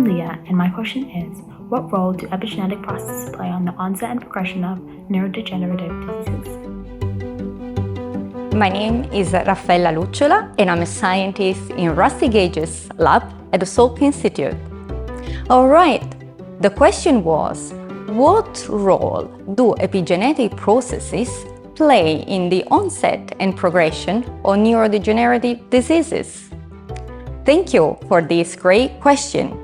I'm Leah, and my question is, what role do epigenetic processes play on the onset and progression of neurodegenerative diseases? My name is Raffaela Lucciola, and I'm a scientist in Gage's lab at the Salk Institute. All right, the question was, what role do epigenetic processes play in the onset and progression of neurodegenerative diseases? Thank you for this great question.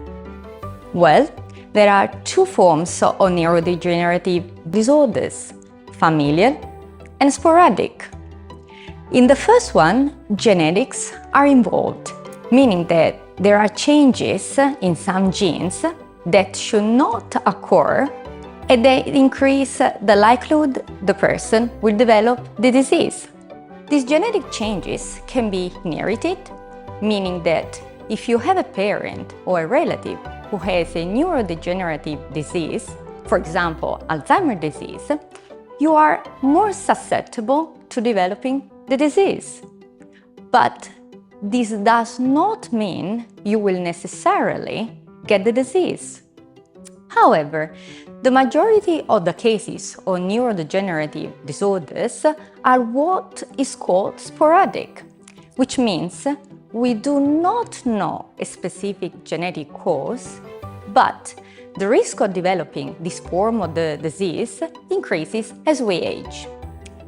Well, there are two forms of neurodegenerative disorders, familial and sporadic. In the first one, genetics are involved, meaning that there are changes in some genes that should not occur, and they increase the likelihood the person will develop the disease. These genetic changes can be inherited, meaning that if you have a parent or a relative who has a neurodegenerative disease, for example, Alzheimer's disease, you are more susceptible to developing the disease. But this does not mean you will necessarily get the disease. However, the majority of the cases of neurodegenerative disorders are what is called sporadic, which means we do not know a specific genetic cause, but the risk of developing this form of the disease increases as we age.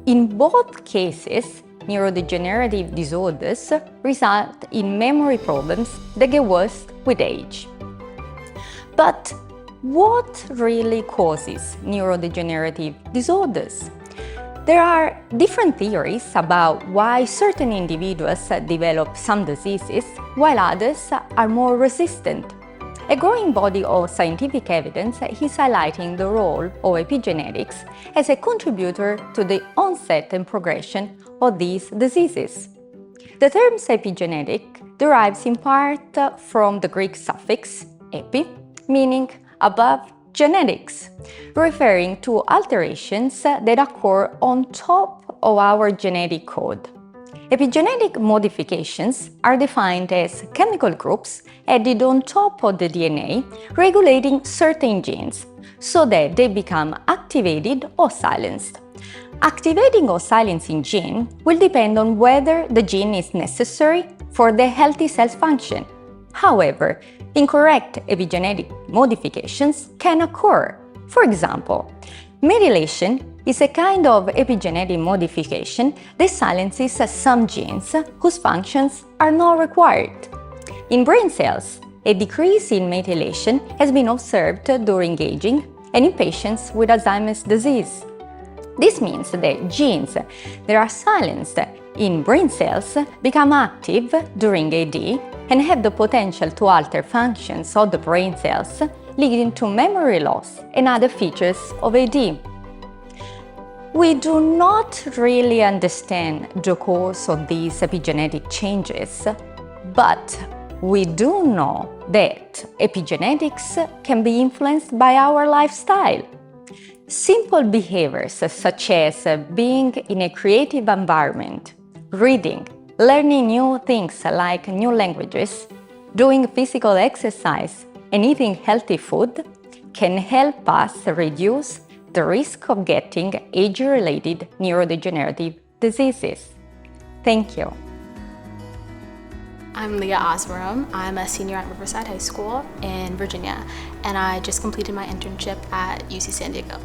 In both cases, neurodegenerative disorders result in memory problems that get worse with age. But what really causes neurodegenerative disorders? There are different theories about why certain individuals develop some diseases while others are more resistant. A growing body of scientific evidence is highlighting the role of epigenetics as a contributor to the onset and progression of these diseases. The term epigenetic derives in part from the Greek suffix epi, meaning above genetics, referring to alterations that occur on top of our genetic code. Epigenetic modifications are defined as chemical groups added on top of the DNA regulating certain genes so that they become activated or silenced. Activating or silencing gene will depend on whether the gene is necessary for the healthy cell function. However, incorrect epigenetic modifications can occur. For example, methylation is a kind of epigenetic modification that silences some genes whose functions are not required. In brain cells, a decrease in methylation has been observed during aging and in patients with Alzheimer's disease. This means that genes that are silenced in brain cells become active during AD and have the potential to alter functions of the brain cells, leading to memory loss and other features of AD. We do not really understand the cause of these epigenetic changes, but we do know that epigenetics can be influenced by our lifestyle. Simple behaviors such as being in a creative environment, reading, learning new things like new languages, doing physical exercise, and eating healthy food can help us reduce the risk of getting age-related neurodegenerative diseases. Thank you. I'm Leia Asmerom. I'm a senior at Riverside High School in Virginia, and I just completed my internship at UC San Diego.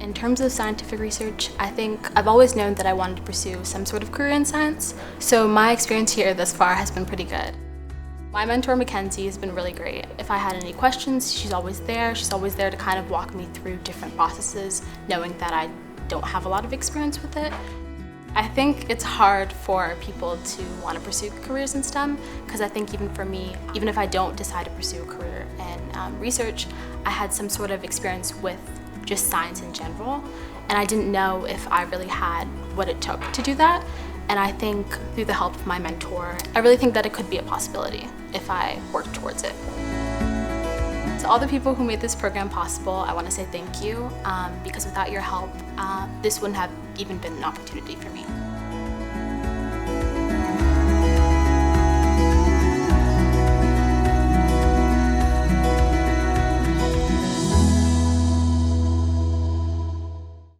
In terms of scientific research, I think I've always known that I wanted to pursue some sort of career in science, so my experience here thus far has been pretty good. My mentor, Mackenzie, has been really great. If I had any questions, she's always there. She's always there to kind of walk me through different processes, knowing that I don't have a lot of experience with it. I think it's hard for people to want to pursue careers in STEM, because I think even for me, even if I don't decide to pursue a career in research, I had some sort of experience with just science in general, and I didn't know if I really had what it took to do that. And I think through the help of my mentor, I really think that it could be a possibility if I worked towards it. To all the people who made this program possible, I want to say thank you, because without your help, this wouldn't have even been an opportunity for me.